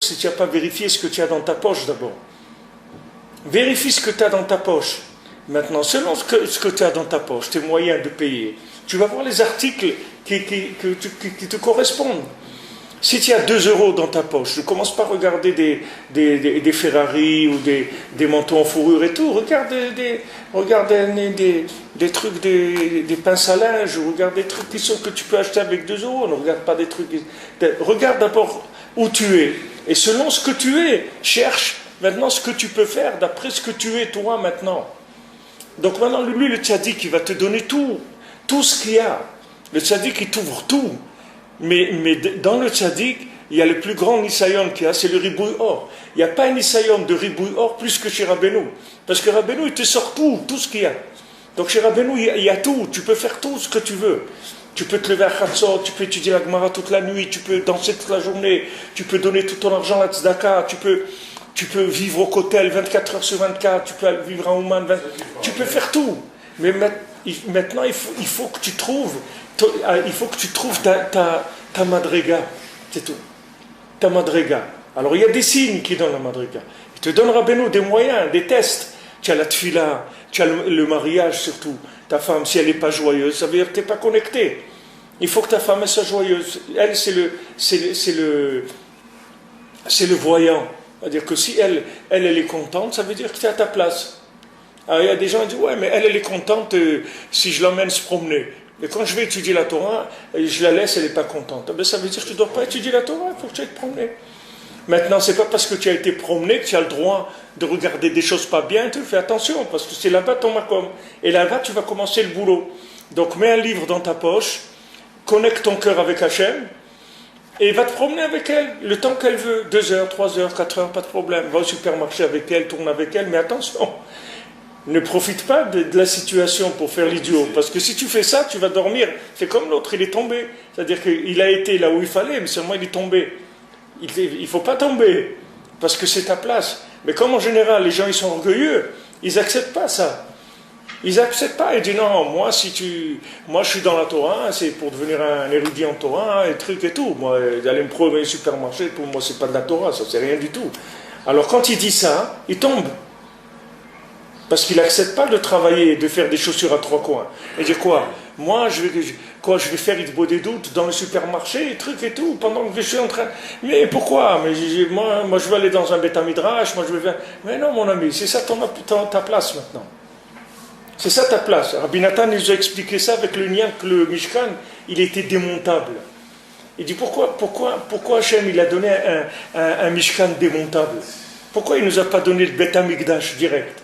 si tu n'as pas vérifié ce que tu as dans ta poche d'abord. Vérifie ce que tu as dans ta poche. Maintenant, selon ce que tu as dans ta poche, tes moyens de payer, tu vas voir les articles qui te correspondent. Si tu as 2 euros dans ta poche, ne commence pas à regarder des Ferrari ou des manteaux en fourrure et tout. Regarde des trucs, des pinces à linge, ou regarde des trucs que tu peux acheter avec 2 euros. Ne regarde pas des trucs. Regarde d'abord où tu es. Et selon ce que tu es, cherche maintenant ce que tu peux faire d'après ce que tu es toi maintenant. Donc maintenant, lui, le tzaddik, il va te donner tout ce qu'il y a. Le tzaddik, il t'ouvre tout. Mais dans le tzaddik, il y a le plus grand nisayon qu'il y a, c'est le ribouille or. Il n'y a pas un nisayon de ribouille or plus que chez Rabbeinu. Parce que Rabbeinu, il te sort tout ce qu'il y a. Donc chez Rabbeinu, il y a tout. Tu peux faire tout ce que tu veux. Tu peux te lever à Khatsot, tu peux étudier la Gemara toute la nuit, tu peux danser toute la journée, tu peux donner tout ton argent à la tzedaka, tu peux vivre au kotel 24 heures sur 24, tu peux vivre à Ouman, tu peux faire tout. Mais maintenant, il faut que tu trouves ta madriga, c'est tout. Ta madriga. Alors il y a des signes qui donnent la madriga. Il te donne Rabbeinu des moyens, des tests. Tu as la tfila, tu as le mariage surtout. Ta femme, si elle n'est pas joyeuse, ça veut dire que tu n'es pas connecté. Il faut que ta femme soit joyeuse. Elle, c'est le voyant. C'est-à-dire que si elle est contente, ça veut dire que tu es à ta place. Alors il y a des gens qui disent, ouais, mais elle est contente si je l'emmène se promener. Mais quand je vais étudier la Torah, je la laisse, elle n'est pas contente. Ben, ça veut dire que tu ne dois pas étudier la Torah, il faut que tu ailles te promener. Maintenant, ce n'est pas parce que tu as été promené que tu as le droit de regarder des choses pas bien, tu fais attention, parce que c'est là-bas ton makom. Et là-bas, tu vas commencer le boulot. Donc, mets un livre dans ta poche, connecte ton cœur avec Hachem, et va te promener avec elle, le temps qu'elle veut, 2 heures, 3 heures, 4 heures, pas de problème. Va au supermarché avec elle, tourne avec elle, mais attention. Ne profite pas de la situation pour faire l'idiot. Parce que si tu fais ça, tu vas dormir. C'est comme l'autre, il est tombé. C'est-à-dire qu'il a été là où il fallait, mais seulement il est tombé. Il ne faut pas tomber, parce que c'est ta place. Mais comme en général, les gens ils sont orgueilleux, ils n'acceptent pas ça. Ils n'acceptent pas. Ils disent non, moi je suis dans la Torah, c'est pour devenir un érudit en Torah, et trucs et tout. Moi, d'aller me promener au supermarché, pour moi, c'est pas de la Torah, ça c'est rien du tout. Alors quand il dit ça, il tombe. Parce qu'il n'accepte pas de travailler, de faire des chaussures à 3 coins. Et dire quoi? Moi, je vais faire Itbo des doutes dans le supermarché, trucs et tout, pendant que je suis en train... Mais pourquoi? Moi, je veux aller dans un Beth Midrash, moi je veux faire... Mais non, mon ami, c'est ça ta place maintenant. C'est ça ta place. Rabbi Nathan nous a expliqué ça avec le lien que le Mishkan, il était démontable. Il dit pourquoi Hachem il a donné un Mishkan démontable? Pourquoi il ne nous a pas donné le Beth Amikdash direct?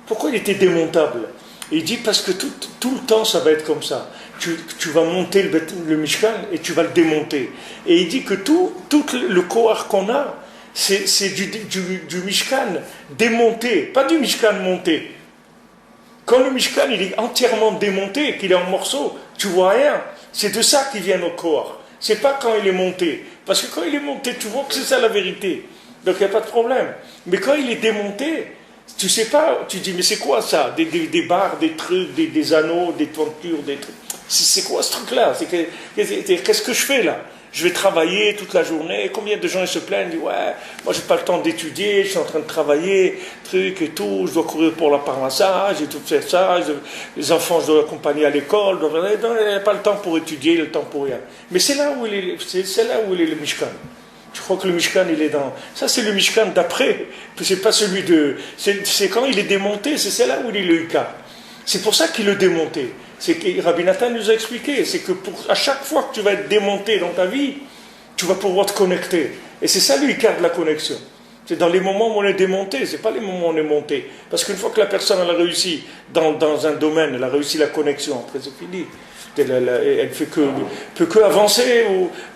Pourquoi il était démontable? Il dit parce que tout le temps ça va être comme ça. Tu vas monter le Mishkan et tu vas le démonter. Et il dit que tout le Kohar qu'on a, c'est du Mishkan démonté, pas du Mishkan monté. Quand le Mishkan il est entièrement démonté, qu'il est en morceaux, tu vois rien. C'est de ça qu'il vient au Kohar. C'est pas quand il est monté. Parce que quand il est monté, tu vois que c'est ça la vérité. Donc il n'y a pas de problème. Mais quand il est démonté, tu sais pas, tu dis mais c'est quoi ça? Des barres, des trucs, des anneaux, des toitures, des trucs. C'est quoi ce truc-là? Qu'est-ce que je fais là? Je vais travailler toute la journée. Combien de gens ils se plaignent? Ils disent ouais, moi j'ai pas le temps d'étudier, je suis en train de travailler, truc et tout, je dois courir pour la parnassa, j'ai tout fait ça, les enfants je dois accompagner à l'école, il n'y a pas le temps pour étudier, le temps pour rien. Mais c'est là où il est le Mishkan. Je crois que le Mishkan, il est dans... Ça, c'est le Mishkan d'après. C'est pas celui de... C'est quand il est démonté, c'est là où il est le Yuka. C'est pour ça qu'il le démonté. C'est que Rabbi Nathan nous a expliqué. C'est que à chaque fois que tu vas être démonté dans ta vie, tu vas pouvoir te connecter. Et c'est ça le Yuka de la connexion. C'est dans les moments où on est démonté, c'est pas les moments où on est monté. Parce qu'une fois que la personne elle a réussi dans un domaine, elle a réussi la connexion, après c'est fini. Elle peut que avancer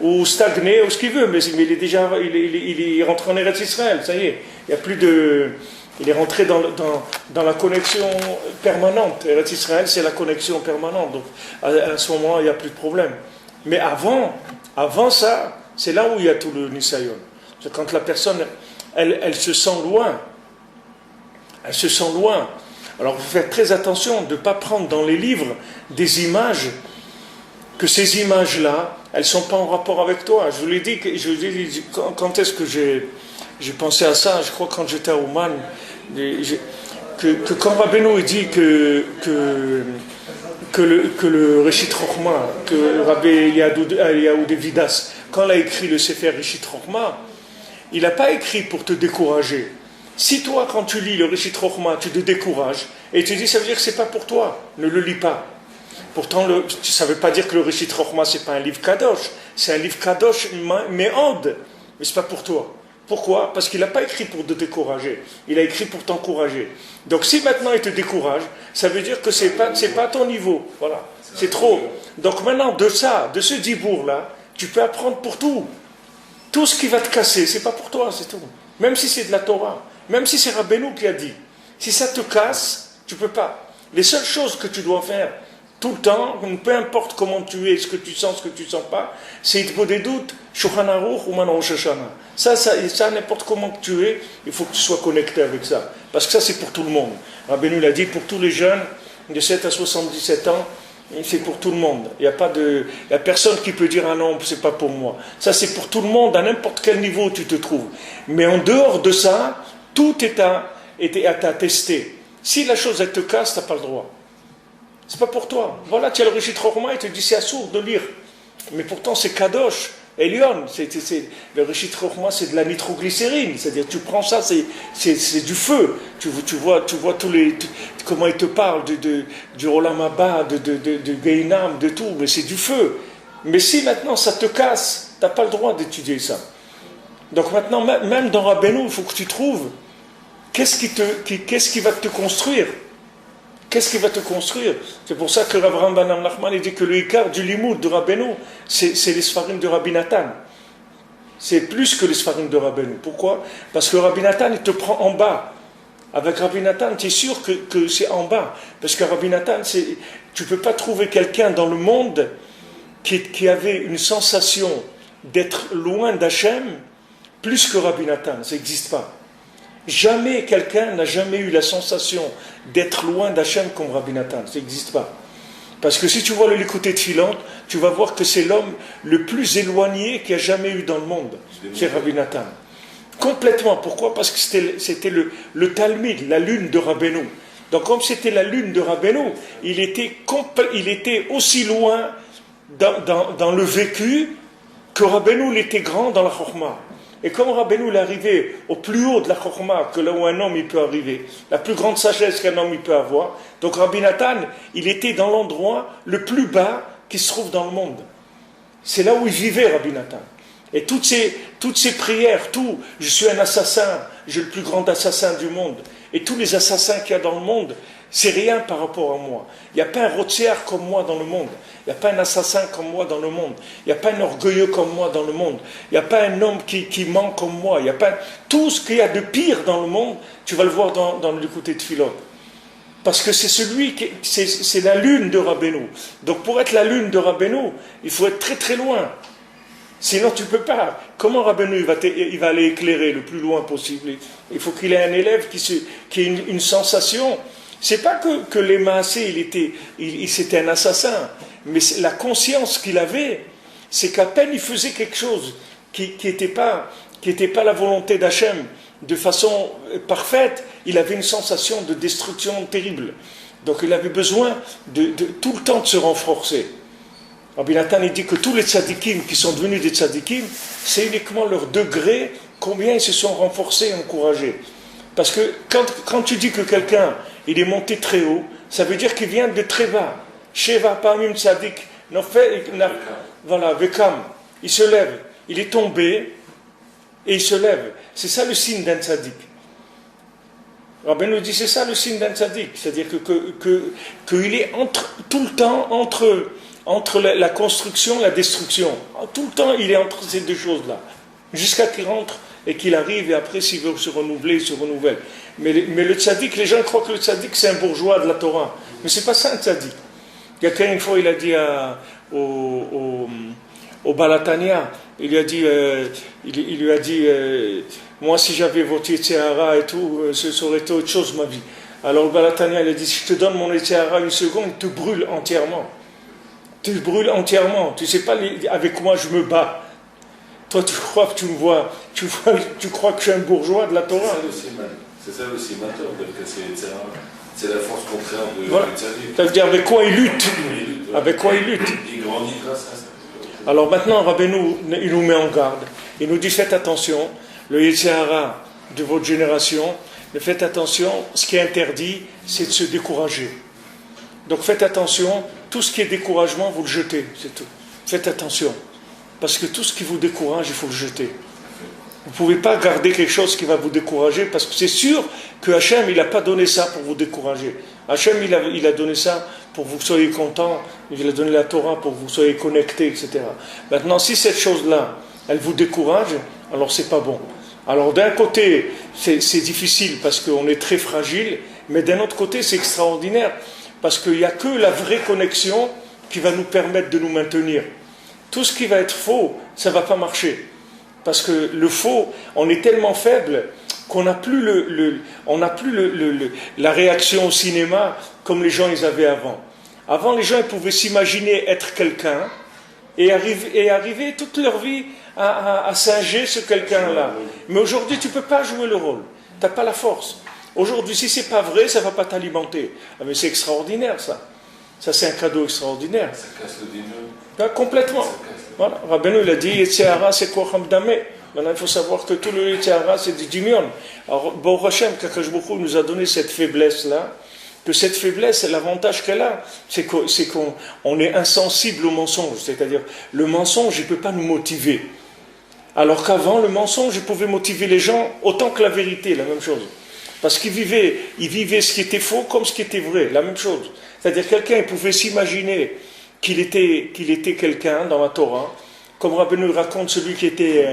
ou stagner ou ce qu'il veut, mais il est déjà il est rentré en Eretz Israël, ça y est, il y a plus de, il est rentré dans la connexion permanente. Eretz Israël c'est la connexion permanente, donc à ce moment il n'y a plus de problème. Mais avant ça, c'est là où il y a tout le nisayon. C'est quand la personne elle se sent loin, Alors il faut faire très attention de ne pas prendre dans les livres des images, que ces images-là, elles ne sont pas en rapport avec toi. Je vous l'ai dit, quand est-ce que j'ai pensé à ça? Je crois quand j'étais à Ouman, que quand Rabbeinu il dit que le Reshit Chochma, que Rabbi Yaoudé Vidas, quand il a écrit le Sefer Reshit Chochma, il n'a pas écrit pour te décourager. Si toi, quand tu lis le Reshit Chochma, tu te décourages, et tu dis, ça veut dire que ce n'est pas pour toi, ne le lis pas. Pourtant, ça ne veut pas dire que le Reshit Chochma, ce n'est pas un livre Kadosh, c'est un livre Kadosh Méhod, mais ce n'est pas pour toi. Pourquoi? Parce qu'il n'a pas écrit pour te décourager, il a écrit pour t'encourager. Donc si maintenant il te décourage, ça veut dire que ce n'est pas ton niveau, voilà, c'est trop. Donc maintenant, de ce dibour-là, tu peux apprendre pour tout. Tout ce qui va te casser, ce n'est pas pour toi, c'est tout. Même si c'est de la Torah, même si c'est Rabbeinu qui a dit. Si ça te casse, tu ne peux pas. Les seules choses que tu dois faire tout le temps, peu importe comment tu es, ce que tu sens pas, c'est Itbodedut, Shulchan Aruch ou Manon Rosh Hashanah. Ça, n'importe comment que tu es, il faut que tu sois connecté avec ça. Parce que ça, c'est pour tout le monde. Rabbeinu l'a dit, pour tous les jeunes de 7 à 77 ans, c'est pour tout le monde. Il n'y a personne qui peut dire, ah non, c'est pas pour moi. Ça, c'est pour tout le monde, à n'importe quel niveau tu te trouves. Mais en dehors de ça, tout est à tester. Si la chose, elle te casse, tu n'as pas le droit. C'est pas pour toi. Voilà, tu as le Reshit Chochma, il te dit c'est assourd de lire. Mais pourtant c'est Kadosh, Elion. Le Reshit Chochma, c'est de la nitroglycérine. C'est-à-dire, tu prends ça, c'est du feu. Tu vois comment il te parle du Olam Haba, de Geinam, de tout. Mais c'est du feu. Mais si maintenant ça te casse, tu n'as pas le droit d'étudier ça. Donc maintenant, même dans Rabbeinu, il faut que tu trouves qu'est-ce qui va te construire. Qu'est-ce qui va te construire? C'est pour ça que Rav Rambam Nachman dit que le Ikar du Limoud de Rabbeinu, c'est les Sfarim de Rabbi Nathan. C'est plus que les Sfarim de Rabbeinu. Pourquoi? Parce que Rabbi Nathan, il te prend en bas. Avec Rabbi Nathan, tu es sûr que c'est en bas. Parce que Rabbi Nathan, tu ne peux pas trouver quelqu'un dans le monde qui avait une sensation d'être loin d'Hachem plus que Rabbi Nathan. Ça n'existe pas. Jamais quelqu'un n'a jamais eu la sensation d'être loin d'Hachem comme Rabbi Nathan. Ça n'existe pas. Parce que si tu vois le Likutei Tfilant, tu vas voir que c'est l'homme le plus éloigné qu'il y a jamais eu dans le monde. C'est Rabbi Nathan. Complètement. Pourquoi? Parce que c'était le Talmud, la lune de Rabbeinu. Donc comme c'était la lune de Rabbeinu, il était aussi loin dans le vécu que Rabbeinu était grand dans la Chokhmah. Et comme Rabbeinu est arrivé au plus haut de la Chokhmah, que là où un homme il peut arriver, la plus grande sagesse qu'un homme il peut avoir, donc Rabbi Nathan, il était dans l'endroit le plus bas qui se trouve dans le monde. C'est là où il vivait, Rabbi Nathan. Et toutes ces prières, je suis un assassin, j'ai le plus grand assassin du monde, et tous les assassins qu'il y a dans le monde, c'est rien par rapport à moi. Il n'y a pas un rotziar comme moi dans le monde. Il n'y a pas un assassin comme moi dans le monde. Il n'y a pas un orgueilleux comme moi dans le monde. Il n'y a pas un homme qui ment comme moi. Il n'y a pas tout ce qu'il y a de pire dans le monde, tu vas le voir dans le Likutei Tfilant. Parce que c'est la lune de Rabbeinu. Donc pour être la lune de Rabbeinu, il faut être très très loin. Sinon tu ne peux pas. Comment Rabbeinu il va aller éclairer le plus loin possible? Il faut qu'il ait un élève qui ait une sensation. C'est pas que les Maasé, c'était un assassin, mais la conscience qu'il avait, c'est qu'à peine il faisait quelque chose qui n'était pas la volonté d'Hachem de façon parfaite, il avait une sensation de destruction terrible. Donc il avait besoin de tout le temps de se renforcer. Rabbi Nathan il dit que tous les tzadikim qui sont devenus des tzadikim, c'est uniquement leur degré, combien ils se sont renforcés et encouragés. Parce que quand tu dis que quelqu'un il est monté très haut, ça veut dire qu'il vient de très bas. Sheva Pamim Tzadik, voilà, Vekam, il se lève, il est tombé et il se lève. C'est ça le signe d'un tzadik. Rabbeinu dit c'est ça le signe d'un tzadik, c'est-à-dire qu'il est tout le temps entre la construction et la destruction. Tout le temps il est entre ces deux choses-là, jusqu'à qu'il rentre et qu'il arrive, et après s'il veut se renouveler, il se renouvelle. Mais le tzaddik, les gens croient que le tzaddik c'est un bourgeois de la Torah. Mais c'est pas ça un tzaddik. Quelqu'un une fois il a dit au Balatania, il lui a dit moi si j'avais votre Yetzirah et tout, ça aurait été autre chose ma vie. Alors le Balatania il a dit si je te donne mon Yetzirah une seconde, il te brûle entièrement. Tu brûles entièrement. Tu ne sais pas avec quoi je me bats. Toi, tu crois que tu me vois, tu crois que je suis un bourgeois de la Torah. C'est ça le cimateur, c'est la force contraire de voilà. Ça veut dire avec quoi il lutte. Avec quoi il lutte. Il grandit grâce à ça. Alors maintenant, Rabbeinu, il nous met en garde. Il nous dit, faites attention, le Yetzer Hara de votre génération, mais faites attention, ce qui est interdit, c'est de se décourager. Donc faites attention, tout ce qui est découragement, vous le jetez, c'est tout. Faites attention, parce que tout ce qui vous décourage, il faut le jeter. Vous ne pouvez pas garder quelque chose qui va vous décourager, parce que c'est sûr que Hachem, il n'a pas donné ça pour vous décourager. Hachem, il a donné ça pour que vous soyez contents, il a donné la Torah pour que vous soyez connectés, etc. Maintenant, si cette chose-là, elle vous décourage, alors c'est pas bon. Alors d'un côté, c'est difficile parce qu'on est très fragile, mais d'un autre côté, c'est extraordinaire, parce qu'il n'y a que la vraie connexion qui va nous permettre de nous maintenir. Tout ce qui va être faux, ça ne va pas marcher. Parce que le faux, on est tellement faible qu'on n'a plus, la réaction au cinéma comme les gens ils avaient avant. Avant, les gens ils pouvaient s'imaginer être quelqu'un et arriver toute leur vie à singer ce quelqu'un-là. Mais aujourd'hui, tu ne peux pas jouer le rôle. Tu n'as pas la force. Aujourd'hui, si ce n'est pas vrai, ça ne va pas t'alimenter. Ah, mais c'est extraordinaire, ça. Ça, c'est un cadeau extraordinaire. Ça casse le démon. Complètement. Voilà. Rabbeinu, il a dit, Yetzer Hara, c'est quoi Hamdame. Maintenant, il faut savoir que tout le Yetzer Hara, c'est du dimion. Alors, Baruch Hashem, Kakash Baruch Hu nous a donné cette faiblesse-là, que cette faiblesse, l'avantage qu'elle a, c'est qu'on est insensible au mensonge. C'est-à-dire, le mensonge, il ne peut pas nous motiver. Alors qu'avant, le mensonge, il pouvait motiver les gens autant que la vérité, la même chose. Parce qu'ils vivaient ce qui était faux comme ce qui était vrai, la même chose. C'est-à-dire, quelqu'un, il pouvait s'imaginer qu'il était quelqu'un dans la Torah, comme Rabbeinu raconte celui qui était